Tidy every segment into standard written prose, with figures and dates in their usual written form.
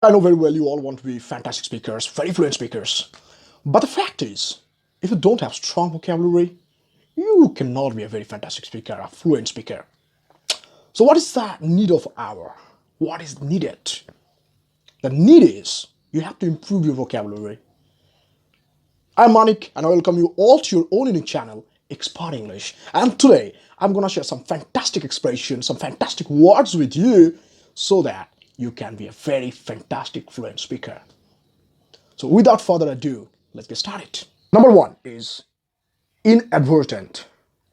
I know very well you all want to be fantastic speakers, very fluent speakers. But the fact is, if you don't have strong vocabulary, you cannot be a very fantastic speaker, a fluent speaker. So what is the need of hour? What is needed? The need is you have to improve your vocabulary. I'm Manik and I welcome you all to your own unique channel, Expert English. And today I'm going to share some fantastic expressions, some fantastic words with you so that you can be a very fantastic fluent speaker. So without further ado, let's get started. Number one is inadvertent.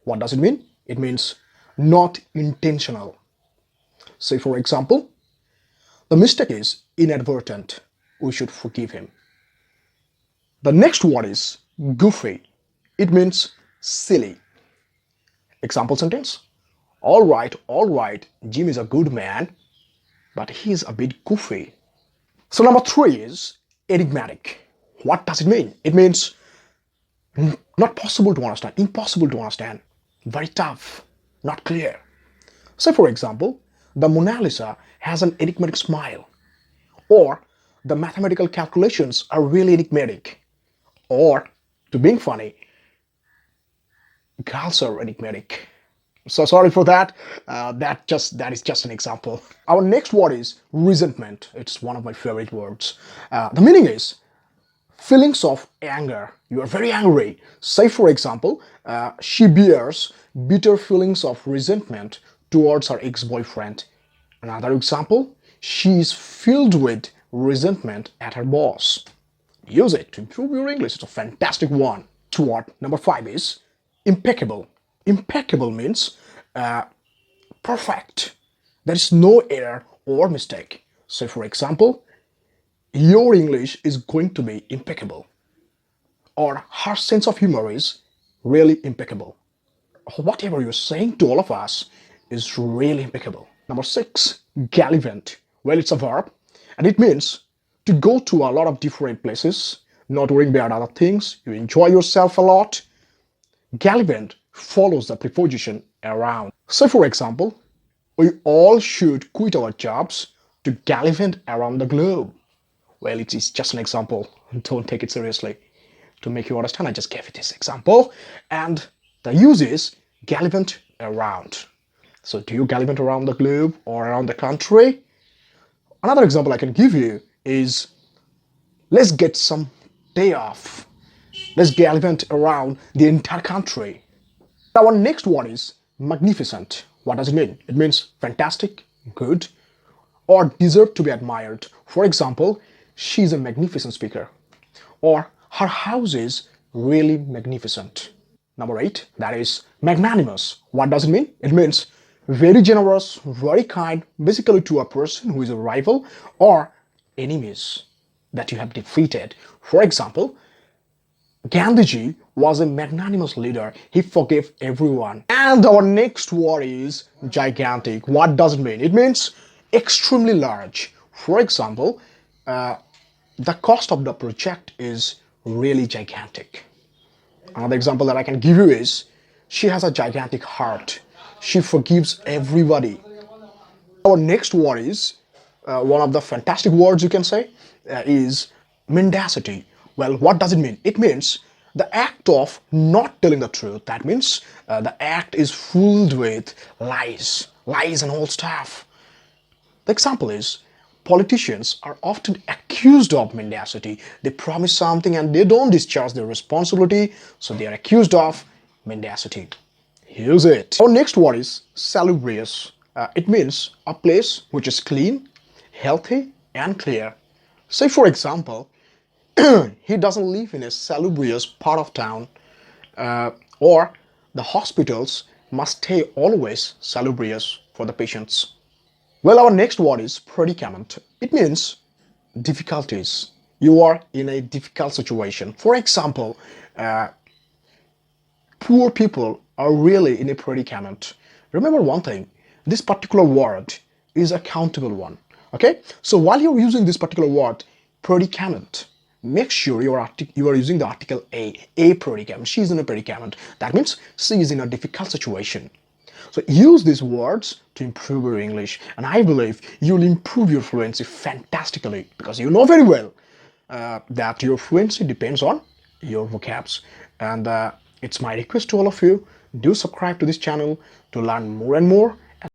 What does it mean? It means not intentional. Say for example, the mistake is inadvertent. We should forgive him. The next word is goofy. It means silly. Example sentence. All right, Jim is a good man, but he's a bit goofy. So number three is enigmatic. What does it mean? It means not possible to understand, impossible to understand, very tough, not clear. Say for example, the Mona Lisa has an enigmatic smile, or the mathematical calculations are really enigmatic, or to being funny, girls are enigmatic. So sorry for that. That is just an example. Our next word is resentment. It's one of my favorite words. The meaning is feelings of anger. You are very angry. Say for example, she bears bitter feelings of resentment towards her ex-boyfriend. Another example, she is filled with resentment at her boss. Use it to improve your English. It's a fantastic one. Word number five is impeccable. Impeccable means perfect. There is no error or mistake. So for example, your English is going to be impeccable, or her sense of humor is really impeccable. Whatever you're saying to all of us is really impeccable. Number six, gallivant. Well, it's a verb and it means to go to a lot of different places, not worrying about other things. You enjoy yourself a lot. Gallivant follows the preposition around. So for example, we all should quit our jobs to gallivant around the globe. Well, it is just an example. Don't take it seriously. To make you understand, I just gave you this example. And the use is gallivant around. So do you gallivant around the globe or around the country? Another example I can give you is let's get some day off. Let's gallivant around the entire country. Our next one is magnificent. What does it mean? It means fantastic, good, or deserve to be admired. For example, she's a magnificent speaker, or her house is really magnificent. Number eight, that is magnanimous. What does it mean? It means very generous, very kind, basically to a person who is a rival or enemies that you have defeated. For example, Gandhiji was a magnanimous leader. He forgave everyone. And our next word is gigantic. What does it mean? It means extremely large. For example, the cost of the project is really gigantic. Another example that I can give you is she has a gigantic heart. She forgives everybody. Our next word is one of the fantastic words you can say is mendacity. Well, what does it mean? It means the act of not telling the truth. That means the act is filled with lies and all stuff. The example is politicians are often accused of mendacity. They promise something and they don't discharge their responsibility, so they are accused of mendacity. Use it. Our next word is salubrious. It means a place which is clean, healthy, and clear. Say for example, he doesn't live in a salubrious part of town, or the hospitals must stay always salubrious for the patients. Well, our next word is predicament. It means difficulties. You are in a difficult situation. For example, poor people are really in a predicament. Remember one thing, this particular word is a countable one. Okay? So while you're using this particular word, predicament, make sure you are using the article a predicament. She's in a predicament. That means she is in a difficult situation. So use these words to improve your English, and I believe you'll improve your fluency fantastically because you know very well that your fluency depends on your vocabs. And it's my request to all of you, do subscribe to this channel to learn more and more